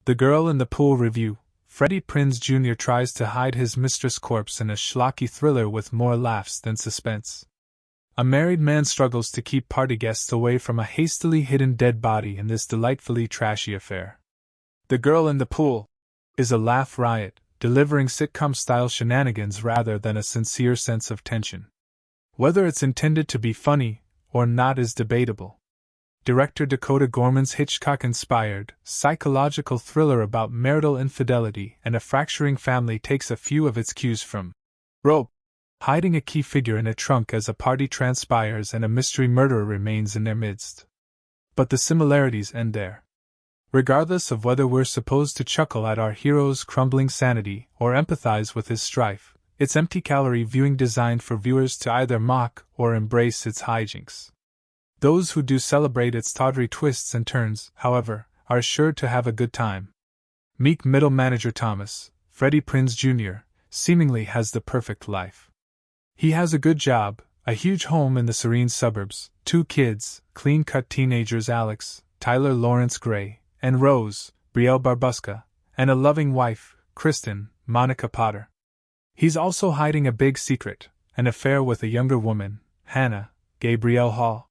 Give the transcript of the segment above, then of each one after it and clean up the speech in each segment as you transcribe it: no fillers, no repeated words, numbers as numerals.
The Girl in the Pool review. Freddie Prinze Jr. tries to hide his mistress' corpse in a schlocky thriller with more laughs than suspense. A married man struggles to keep party guests away from a hastily hidden dead body in this delightfully trashy affair. The Girl in the Pool is a laugh riot, delivering sitcom-style shenanigans rather than a sincere sense of tension. Whether it's intended to be funny or not is debatable. Director Dakota Gorman's Hitchcock-inspired, psychological thriller about marital infidelity and a fracturing family takes a few of its cues from Rope, hiding a key figure in a trunk as a party transpires and a mystery murderer remains in their midst. But the similarities end there. Regardless of whether we're supposed to chuckle at our hero's crumbling sanity or empathize with his strife, it's empty-calorie viewing designed for viewers to either mock or embrace its hijinks. Those who do celebrate its tawdry twists and turns, however, are sure to have a good time. Meek middle manager Thomas, Freddie Prinze Jr., seemingly has the perfect life. He has a good job, a huge home in the serene suburbs, 2 kids, clean-cut teenagers Alex, Tyler Lawrence Gray, and Rose, Brielle Barbuska, and a loving wife, Kristen, Monica Potter. He's also hiding a big secret, an affair with a younger woman, Hannah, Gabrielle Hall.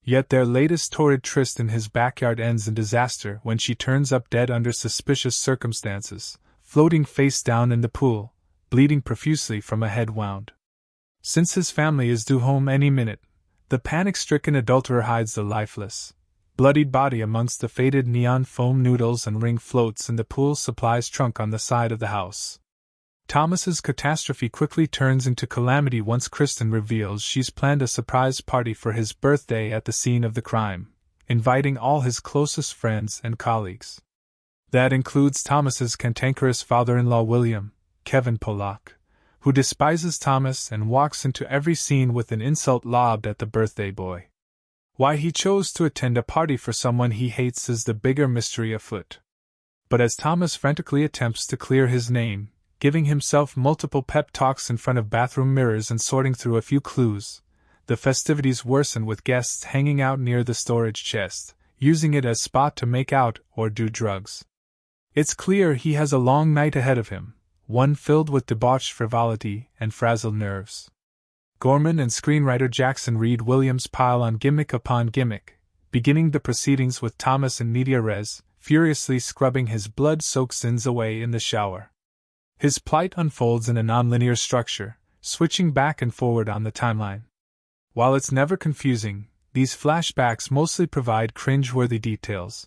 Yet their latest torrid tryst in his backyard ends in disaster when she turns up dead under suspicious circumstances, floating face down in the pool, bleeding profusely from a head wound. Since his family is due home any minute, the panic-stricken adulterer hides the lifeless, bloodied body amongst the faded neon foam noodles and ring floats in the pool supplies trunk on the side of the house. Thomas's catastrophe quickly turns into calamity once Kristen reveals she's planned a surprise party for his birthday at the scene of the crime, inviting all his closest friends and colleagues. That includes Thomas's cantankerous father-in-law William, Kevin Pollock, who despises Thomas and walks into every scene with an insult lobbed at the birthday boy. Why he chose to attend a party for someone he hates is the bigger mystery afoot. But as Thomas frantically attempts to clear his name, giving himself multiple pep talks in front of bathroom mirrors and sorting through a few clues, the festivities worsen with guests hanging out near the storage chest, using it as spot to make out or do drugs. It's clear he has a long night ahead of him, one filled with debauched frivolity and frazzled nerves. Gorman and screenwriter Jackson Reed Williams pile on gimmick upon gimmick, beginning the proceedings with Thomas in media res, furiously scrubbing his blood-soaked sins away in the shower. His plight unfolds in a nonlinear structure, switching back and forward on the timeline. While it's never confusing, these flashbacks mostly provide cringe-worthy details,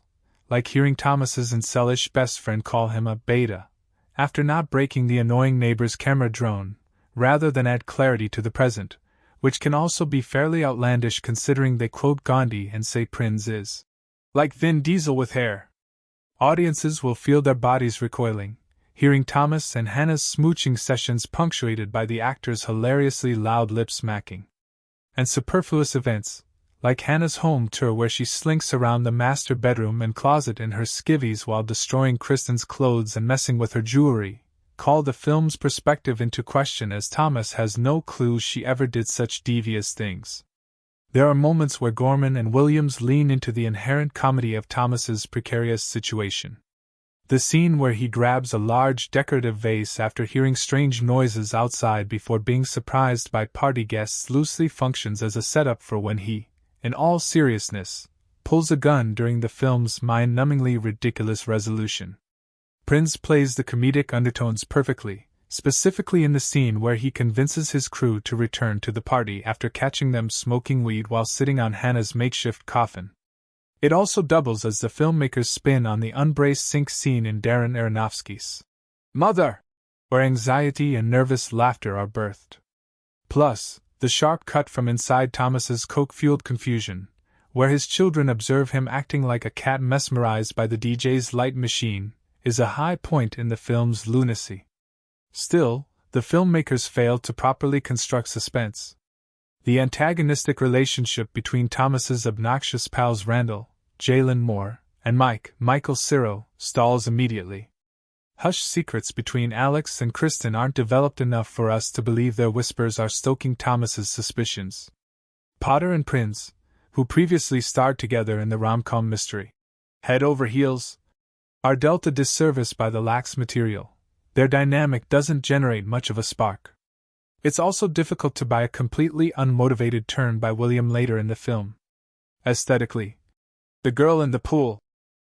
like hearing Thomas's incelish best friend call him a beta, after not breaking the annoying neighbor's camera drone, rather than add clarity to the present, which can also be fairly outlandish considering they quote Gandhi and say Prinze is like Vin Diesel with hair. Audiences will feel their bodies recoiling, hearing Thomas and Hannah's smooching sessions punctuated by the actor's hilariously loud lip-smacking. And superfluous events, like Hannah's home tour where she slinks around the master bedroom and closet in her skivvies while destroying Kristen's clothes and messing with her jewelry, call the film's perspective into question as Thomas has no clue she ever did such devious things. There are moments where Gorman and Williams lean into the inherent comedy of Thomas's precarious situation. The scene where he grabs a large decorative vase after hearing strange noises outside before being surprised by party guests loosely functions as a setup for when he, in all seriousness, pulls a gun during the film's mind-numbingly ridiculous resolution. Prinze plays the comedic undertones perfectly, specifically in the scene where he convinces his crew to return to the party after catching them smoking weed while sitting on Hannah's makeshift coffin. It also doubles as the filmmaker's spin on the unbraced sink scene in Darren Aronofsky's Mother, where anxiety and nervous laughter are birthed. Plus, the sharp cut from inside Thomas's coke-fueled confusion, where his children observe him acting like a cat mesmerized by the DJ's light machine, is a high point in the film's lunacy. Still, the filmmakers failed to properly construct suspense. The antagonistic relationship between Thomas's obnoxious pals Randall, Jalen Moore, and Michael Ciro, stalls immediately. Hushed secrets between Alex and Kristen aren't developed enough for us to believe their whispers are stoking Thomas's suspicions. Potter and Prinze, who previously starred together in the rom-com Mystery, head over heels are dealt a disservice by the lax material. Their dynamic doesn't generate much of a spark. It's also difficult to buy a completely unmotivated turn by William later in the film. Aesthetically, The Girl in the Pool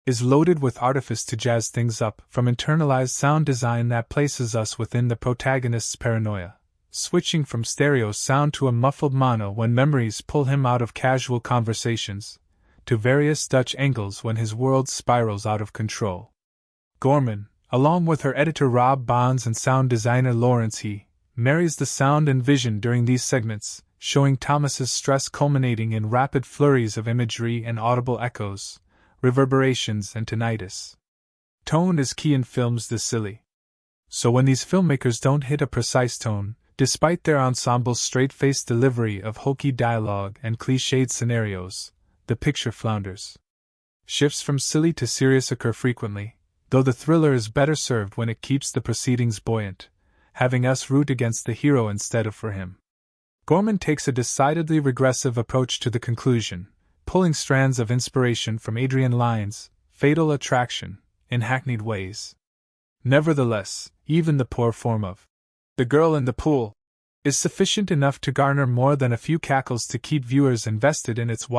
is loaded with artifice to jazz things up, from internalized sound design that places us within the protagonist's paranoia, switching from stereo sound to a muffled mono when memories pull him out of casual conversations, to various Dutch angles when his world spirals out of control. Gorman, along with her editor Rob Bonds and sound designer Lawrence He, marries the sound and vision during these segments, showing Thomas's stress culminating in rapid flurries of imagery and audible echoes, reverberations and tinnitus. Tone is key in films this silly. So when these filmmakers don't hit a precise tone, despite their ensemble's straight-faced delivery of hokey dialogue and cliched scenarios, the picture flounders. Shifts from silly to serious occur frequently, though the thriller is better served when it keeps the proceedings buoyant, having us root against the hero instead of for him. Gorman takes a decidedly regressive approach to the conclusion, pulling strands of inspiration from Adrian Lyne's Fatal Attraction in hackneyed ways. Nevertheless, even the poor form of The Girl in the Pool is sufficient enough to garner more than a few cackles to keep viewers invested in its wild